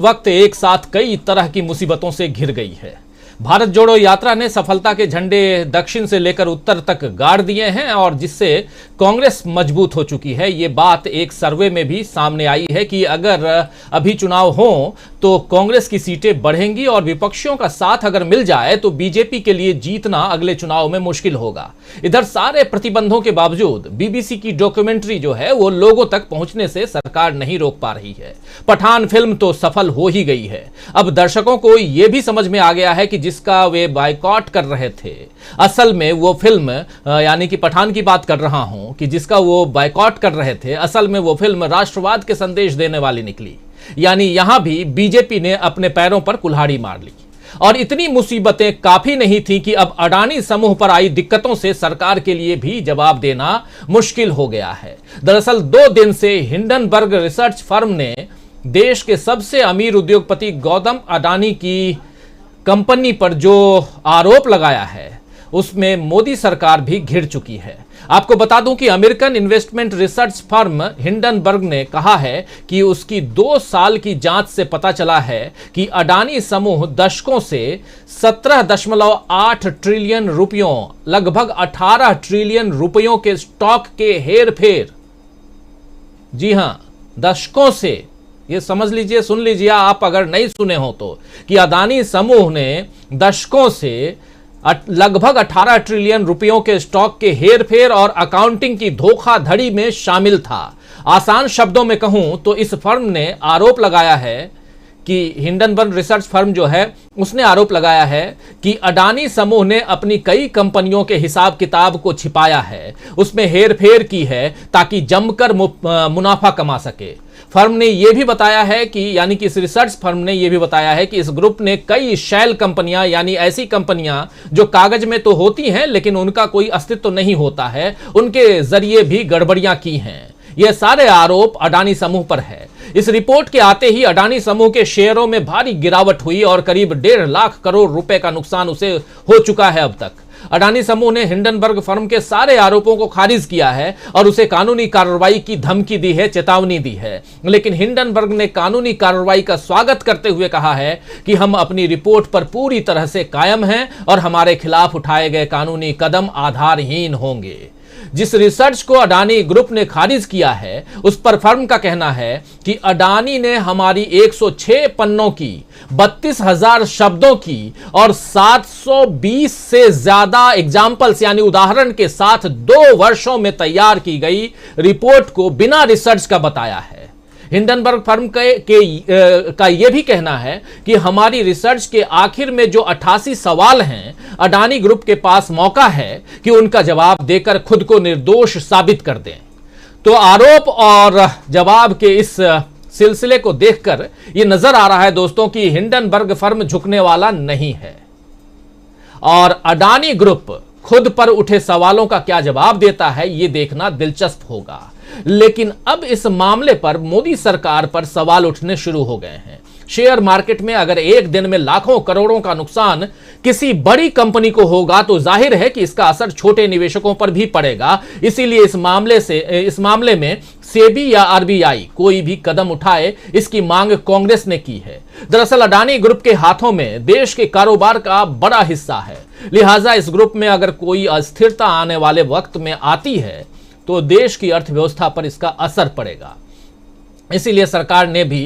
वक्त एक साथ कई तरह की मुसीबतों से घिर गई है। भारत जोड़ो यात्रा ने सफलता के झंडे दक्षिण से लेकर उत्तर तक गाड़ दिए हैं और जिससे कांग्रेस मजबूत हो चुकी है। ये बात एक सर्वे में भी सामने आई है कि अगर अभी चुनाव हो तो कांग्रेस की सीटें बढ़ेंगी और विपक्षियों का साथ अगर मिल जाए तो बीजेपी के लिए जीतना अगले चुनाव में मुश्किल होगा। इधर सारे प्रतिबंधों के बावजूद बीबीसी की डॉक्यूमेंट्री जो है वो लोगों तक पहुंचने से सरकार नहीं रोक पा रही है। पठान फिल्म तो सफल हो ही गई है। अब दर्शकों को यह भी समझ में आ गया है कि जिसका वे बायकॉट कर रहे थे, असल में वो फिल्म, यानी कि पठान की बात कर रहा हूं, कि जिसका वो बायकॉट कर रहे थे, असल में वो फिल्म राष्ट्रवाद के संदेश देने वाली निकली। यानी यहां भी बीजेपी ने अपने पैरों पर कुल्हाड़ी मार ली। और इतनी मुसीबतें काफी नहीं थी कि अब अडानी समूह पर आई दिक्कतों से सरकार के लिए भी जवाब देना मुश्किल हो गया है। दरअसल 2 दिन से हिंडनबर्ग रिसर्च फर्म ने देश के सबसे अमीर उद्योगपति गौतम अडानी की कंपनी पर जो आरोप लगाया है उसमें मोदी सरकार भी घिर चुकी है। आपको बता दूं कि American investment research firm Hindenburg ने कहा है कि उसकी 2 साल की जांच से पता चला है कि अडानी समूह दशकों से 17.8 ट्रिलियन रुपयों, लगभग 18 ट्रिलियन रुपयों के स्टॉक के हेरफेर, जी हां, दशकों से, ये समझ लीजिए, सुन लीजिए आप अगर नहीं सुने हो तो, कि अडानी समूह ने दशकों से लगभग 18 ट्रिलियन रुपयों के स्टॉक के हेरफेर और अकाउंटिंग की धोखाधड़ी में शामिल था। आसान शब्दों में कहूं तो इस फर्म ने आरोप लगाया है कि हिंडनबर्ग रिसर्च फर्म जो है उसने आरोप लगाया है कि अडानी समूह ने अपनी कई कंपनियों के हिसाब किताब को छिपाया है, उसमें हेरफेर की है ताकि जमकर मुनाफा कमा सके। फर्म ने यह भी बताया है कि, यानी कि इस रिसर्च फर्म ने यह भी बताया है कि इस ग्रुप ने कई शैल कंपनियां, यानी ऐसी कंपनियां जो कागज में तो होती हैं लेकिन उनका कोई अस्तित्व नहीं होता है, उनके जरिए भी गड़बड़ियां की हैं। यह सारे आरोप अडानी समूह पर है। इस रिपोर्ट के आते ही अडानी समूह के शेयरों में भारी गिरावट हुई और करीब 1.5 लाख करोड़ रुपए का नुकसान उसे हो चुका है अब तक। अडानी समूह ने हिंडनबर्ग फर्म के सारे आरोपों को खारिज किया है और उसे कानूनी कार्रवाई की धमकी दी है, चेतावनी दी है। लेकिन हिंडनबर्ग ने कानूनी कार्रवाई का स्वागत करते हुए कहा है कि हम अपनी रिपोर्ट पर पूरी तरह से कायम हैं और हमारे खिलाफ उठाए गए कानूनी कदम आधारहीन होंगे। जिस रिसर्च को अडानी ग्रुप ने खारिज किया है उस पर फर्म का कहना है कि अडानी ने हमारी 106 पन्नों की, 32,000 शब्दों की और 720 से ज्यादा एग्जाम्पल्स, यानी उदाहरण के साथ 2 वर्षों में तैयार की गई रिपोर्ट को बिना रिसर्च का बताया है। हिंडनबर्ग फर्म का यह भी कहना है कि हमारी रिसर्च के आखिर में जो 88 सवाल हैं, अडानी ग्रुप के पास मौका है कि उनका जवाब देकर खुद को निर्दोष साबित कर दें। तो आरोप और जवाब के इस सिलसिले को देखकर यह नजर आ रहा है दोस्तों कि हिंडनबर्ग फर्म झुकने वाला नहीं है और अडानी ग्रुप खुद पर उठे सवालों का क्या जवाब देता है यह देखना दिलचस्प होगा। लेकिन अब इस मामले पर मोदी सरकार पर सवाल उठने शुरू हो गए हैं। शेयर मार्केट में अगर एक दिन में लाखों करोड़ों का नुकसान किसी बड़ी कंपनी को होगा तो जाहिर है कि इसका असर छोटे निवेशकों पर भी पड़ेगा। इसीलिए इस मामले में सेबी या आरबीआई कोई भी कदम उठाए, इसकी मांग कांग्रेस ने की है। दरअसल अडानी ग्रुप के हाथों में देश के कारोबार का बड़ा हिस्सा है, लिहाजा इस ग्रुप में अगर कोई अस्थिरता आने वाले वक्त में आती है तो देश की अर्थव्यवस्था पर इसका असर पड़ेगा। इसीलिए सरकार ने भी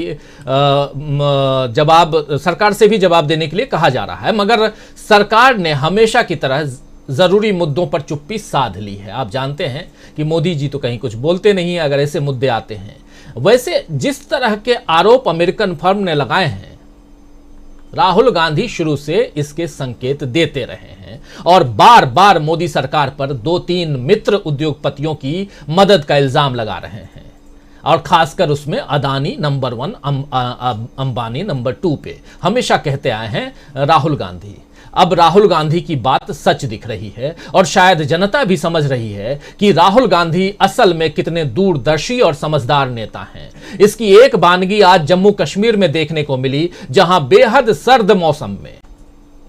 सरकार से भी जवाब देने के लिए कहा जा रहा है, मगर सरकार ने हमेशा की तरह जरूरी मुद्दों पर चुप्पी साध ली है। आप जानते हैं कि मोदी जी तो कहीं कुछ बोलते नहीं अगर ऐसे मुद्दे आते हैं। वैसे जिस तरह के आरोप अमेरिकन फर्म ने लगाए हैं, राहुल गांधी शुरू से इसके संकेत देते रहे हैं और बार बार मोदी सरकार पर 2-3 मित्र उद्योगपतियों की मदद का इल्जाम लगा रहे हैं और खासकर उसमें अडानी नंबर 1, अंबानी नंबर 2 पे हमेशा कहते आए हैं राहुल गांधी। अब राहुल गांधी की बात सच दिख रही है और शायद जनता भी समझ रही है कि राहुल गांधी असल में कितने दूरदर्शी और समझदार नेता हैं। इसकी एक बानगी आज जम्मू कश्मीर में देखने को मिली, जहां बेहद सर्द मौसम में,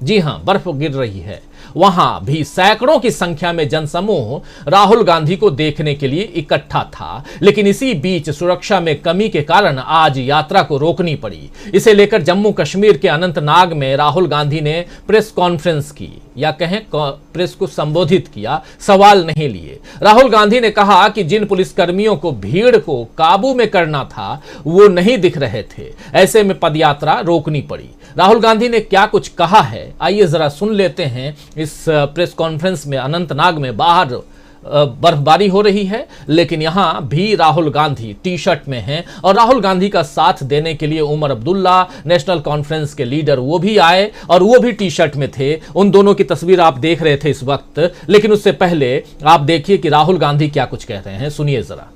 जी हां, बर्फ गिर रही है वहां भी सैकड़ों की संख्या में जनसमूह राहुल गांधी को देखने के लिए इकट्ठा था। लेकिन इसी बीच सुरक्षा में कमी के कारण आज यात्रा को रोकनी पड़ी। इसे लेकर जम्मू कश्मीर के अनंतनाग में राहुल गांधी ने प्रेस कॉन्फ्रेंस की, या कहें प्रेस को संबोधित किया, सवाल नहीं लिए। राहुल गांधी ने कहा कि जिन पुलिसकर्मियों को भीड़ को काबू में करना था वो नहीं दिख रहे थे, ऐसे में पदयात्रा रोकनी पड़ी। राहुल गांधी ने क्या कुछ कहा है, आइए जरा सुन लेते हैं। इस प्रेस कॉन्फ्रेंस में अनंतनाग में बाहर बर्फबारी हो रही है, लेकिन यहां भी राहुल गांधी टी शर्ट में हैं और राहुल गांधी का साथ देने के लिए उमर अब्दुल्ला, नेशनल कॉन्फ्रेंस के लीडर, वो भी आए और वो भी टी शर्ट में थे। उन दोनों की तस्वीर आप देख रहे थे इस वक्त, लेकिन उससे पहले आप देखिए कि राहुल गांधी क्या कुछ कह रहे हैं, सुनिए जरा।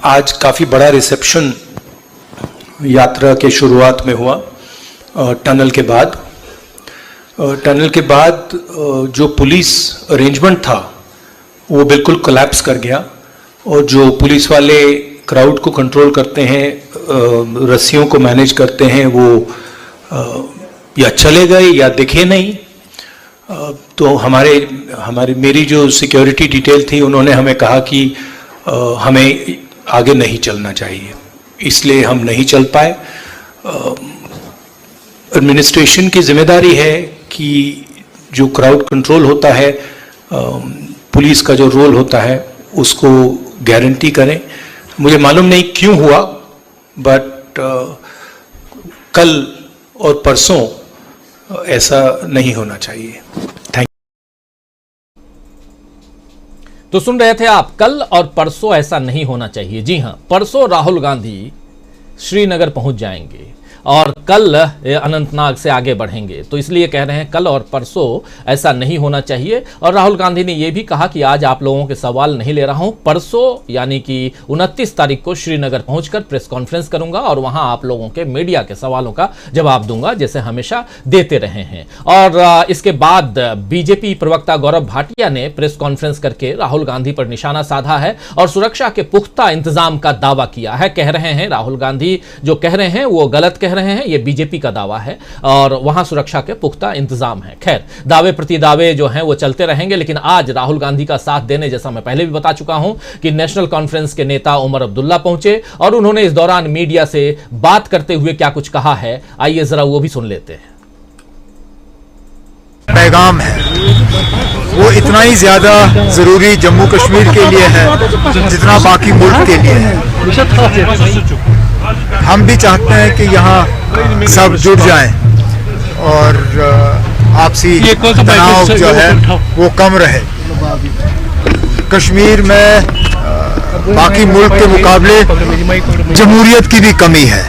आज काफी बड़ा रिसेप्शन यात्रा के शुरुआत में हुआ। टनल के बाद जो पुलिस अरेंजमेंट था वो बिल्कुल कोलैप्स कर गया, और जो पुलिस वाले क्राउड को कंट्रोल करते हैं, रस्सियों को मैनेज करते हैं, वो या चले गए या दिखे नहीं। तो मेरी जो सिक्योरिटी डिटेल थी, उन्होंने हमें कहा कि हमें आगे नहीं चलना चाहिए, इसलिए हम नहीं चल पाए। एडमिनिस्ट्रेशन की जिम्मेदारी है कि जो क्राउड कंट्रोल होता है, पुलिस का जो रोल होता है, उसको गारंटी करें। मुझे मालूम नहीं क्यों हुआ, बट कल और परसों ऐसा नहीं होना चाहिए। Thank you. तो सुन रहे थे आप, कल और परसों ऐसा नहीं होना चाहिए। जी हां, परसों राहुल गांधी श्रीनगर पहुंच जाएंगे और कल अनंतनाग से आगे बढ़ेंगे। तो इसलिए कह रहे हैं कल और परसों ऐसा नहीं होना चाहिए। और राहुल गांधी ने यह भी कहा कि आज आप लोगों के सवाल नहीं ले रहा हूं, परसों यानी कि 29 तारीख को श्रीनगर पहुंचकर प्रेस कॉन्फ्रेंस करूंगा और वहां आप लोगों के मीडिया के सवालों का जवाब दूंगा, जैसे हमेशा देते रहे हैं। और इसके बाद बीजेपी प्रवक्ता गौरव भाटिया ने प्रेस कॉन्फ्रेंस करके राहुल गांधी पर निशाना साधा है और सुरक्षा के पुख्ता इंतजाम का दावा किया है। कह रहे हैं राहुल गांधी जो कह रहे हैं वो गलत कह रहे हैं, ये बीजेपी का दावा है और वहां सुरक्षा के पुख्ता इंतजाम है। खैर, दावे प्रति दावे जो हैं वो चलते रहेंगे, लेकिन आज राहुल गांधी का साथ देने, जैसा मैं पहले भी बता चुका हूं कि नेशनल कॉन्फ्रेंस के नेता उमर अब्दुल्ला पहुंचे और उन्होंने इस दौरान मीडिया से बात करते हुए क्या कुछ कहा है, आइए जरा वो भी सुन लेते हैं। पैगाम है वो इतना ही ज्यादा जरूरी जम्मू कश्मीर के लिए है जितना बाकी मुल्क के लिए है। हम भी चाहते हैं कि यहाँ सब जुड़ जाएं और आपसी तनाव जो है वो कम रहे। कश्मीर में बाकी मुल्क के मुकाबले जमहूरियत की भी कमी है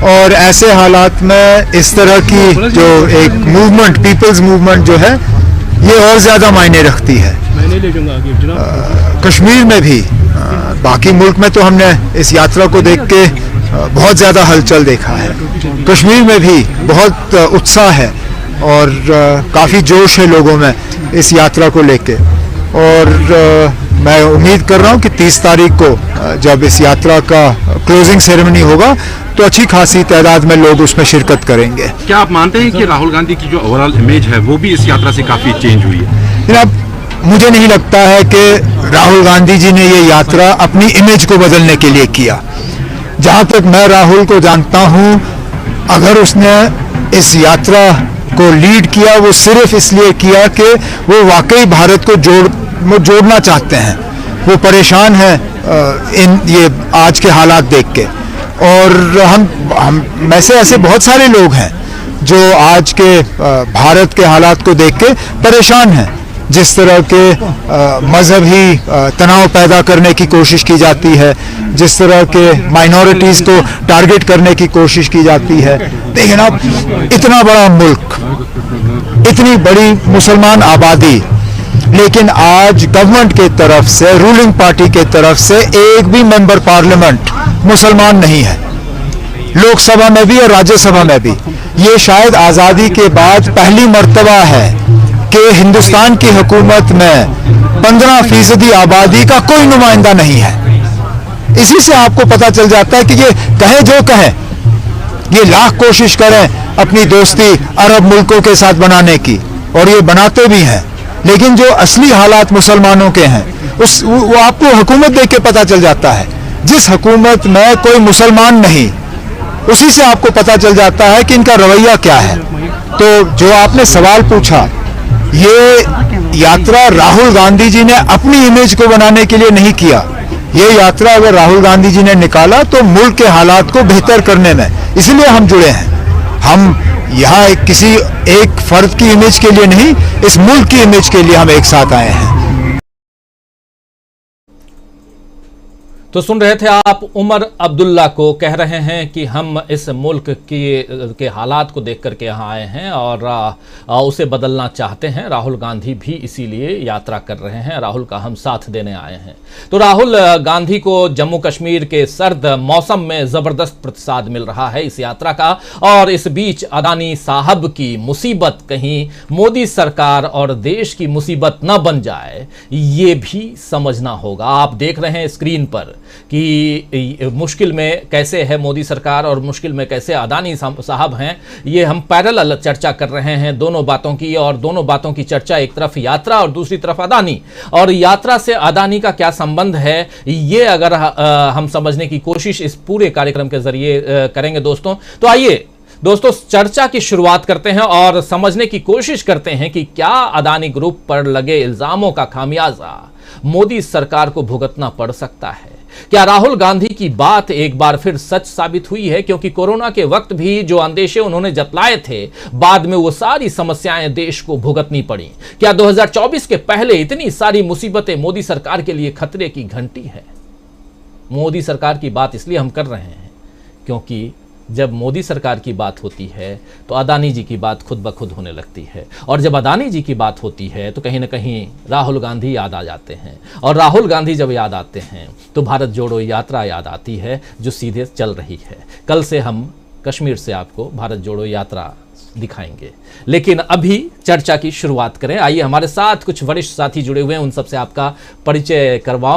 और ऐसे हालात में इस तरह की जो एक मूवमेंट, पीपल्स मूवमेंट जो है, ये और ज्यादा मायने रखती है। कश्मीर में भी बाकी मुल्क में तो हमने इस यात्रा को देख के बहुत ज़्यादा हलचल देखा है। कश्मीर में भी बहुत उत्साह है और काफ़ी जोश है लोगों में इस यात्रा को लेके। और मैं उम्मीद कर रहा हूँ कि 30 तारीख को जब इस यात्रा का क्लोजिंग सेरेमनी होगा तो अच्छी खासी तादाद में लोग उसमें शिरकत करेंगे। क्या आप मानते हैं कि राहुल गांधी की जो ओवरऑल इमेज है वो भी इस यात्रा से काफ़ी चेंज हुई है? जनाब, मुझे नहीं लगता है कि राहुल गांधी जी ने ये यात्रा अपनी इमेज को बदलने के लिए किया। जहाँ तक मैं राहुल को जानता हूँ, अगर उसने इस यात्रा को लीड किया वो सिर्फ इसलिए किया कि वो वाकई भारत को जोड़ना चाहते हैं। वो परेशान है इन ये आज के हालात देख के, और हम में से ऐसे बहुत सारे लोग हैं जो आज के भारत के हालात को देख के परेशान हैं। जिस तरह के मजहबी तनाव पैदा करने की कोशिश की जाती है, जिस तरह के माइनॉरिटीज़ को टारगेट करने की कोशिश की जाती है। देखिए ना, इतना बड़ा मुल्क, इतनी बड़ी मुसलमान आबादी, लेकिन आज गवर्नमेंट के तरफ से, रूलिंग पार्टी के तरफ से एक भी मेंबर पार्लियामेंट मुसलमान नहीं है, लोकसभा में भी और राज्यसभा में भी। ये शायद आज़ादी के बाद पहली मर्तबा है कि हिंदुस्तान की हुकूमत में 15% आबादी का कोई नुमाइंदा नहीं है। इसी से आपको पता चल जाता है कि ये कहे जो कहे, ये लाख कोशिश करें अपनी दोस्ती अरब मुल्कों के साथ बनाने की, और ये बनाते भी हैं, लेकिन जो असली हालात मुसलमानों के हैं वो आपको हुकूमत देख के पता चल जाता है। जिस हुकूमत में कोई मुसलमान नहीं, उसी से आपको पता चल जाता है कि इनका रवैया क्या है। तो जो आपने सवाल पूछा, ये यात्रा राहुल गांधी जी ने अपनी इमेज को बनाने के लिए नहीं किया। ये यात्रा अगर राहुल गांधी जी ने निकाला तो मुल्क के हालात को बेहतर करने में, इसलिए हम जुड़े हैं। हम यहाँ किसी एक फर्द की इमेज के लिए नहीं, इस मुल्क की इमेज के लिए हम एक साथ आए हैं। तो सुन रहे थे आप उमर अब्दुल्ला को, कह रहे हैं कि हम इस मुल्क के हालात को देख करके यहाँ आए हैं और उसे बदलना चाहते हैं। राहुल गांधी भी इसीलिए यात्रा कर रहे हैं, राहुल का हम साथ देने आए हैं। तो राहुल गांधी को जम्मू कश्मीर के सर्द मौसम में ज़बरदस्त प्रतिसाद मिल रहा है इस यात्रा का, और इस बीच अदानी साहब की मुसीबत कहीं मोदी सरकार और देश की मुसीबत न बन जाए, ये भी समझना होगा। आप देख रहे हैं स्क्रीन पर कि मुश्किल में कैसे है मोदी सरकार और मुश्किल में कैसे अदानी साहब हैं। ये हम पैरेलल चर्चा कर रहे हैं दोनों बातों की, और दोनों बातों की चर्चा, एक तरफ यात्रा और दूसरी तरफ अदानी, और यात्रा से अदानी का क्या संबंध है, ये अगर हम समझने की कोशिश इस पूरे कार्यक्रम के जरिए करेंगे दोस्तों। तो आइए दोस्तों चर्चा की शुरुआत करते हैं और समझने की कोशिश करते हैं कि क्या अदानी ग्रुप पर लगे इल्जामों का खामियाजा मोदी सरकार को भुगतना पड़ सकता है। क्या राहुल गांधी की बात एक बार फिर सच साबित हुई है, क्योंकि कोरोना के वक्त भी जो अंदेशे उन्होंने जतलाए थे, बाद में वो सारी समस्याएं देश को भुगतनी पड़ी। क्या 2024 के पहले इतनी सारी मुसीबतें मोदी सरकार के लिए खतरे की घंटी है। मोदी सरकार की बात इसलिए हम कर रहे हैं क्योंकि जब मोदी सरकार की बात होती है तो अदानी जी की बात खुद ब खुद होने लगती है, और जब अदानी जी की बात होती है तो कहीं ना कहीं राहुल गांधी याद आ जाते हैं, और राहुल गांधी जब याद आते हैं तो भारत जोड़ो यात्रा याद आती है जो सीधे चल रही है। कल से हम कश्मीर से आपको भारत जोड़ो यात्रा दिखाएंगे, लेकिन अभी चर्चा की शुरुआत करें। आइए हमारे साथ कुछ वरिष्ठ साथी जुड़े हुए हैं, उन सबसे आपका परिचय करवाऊं।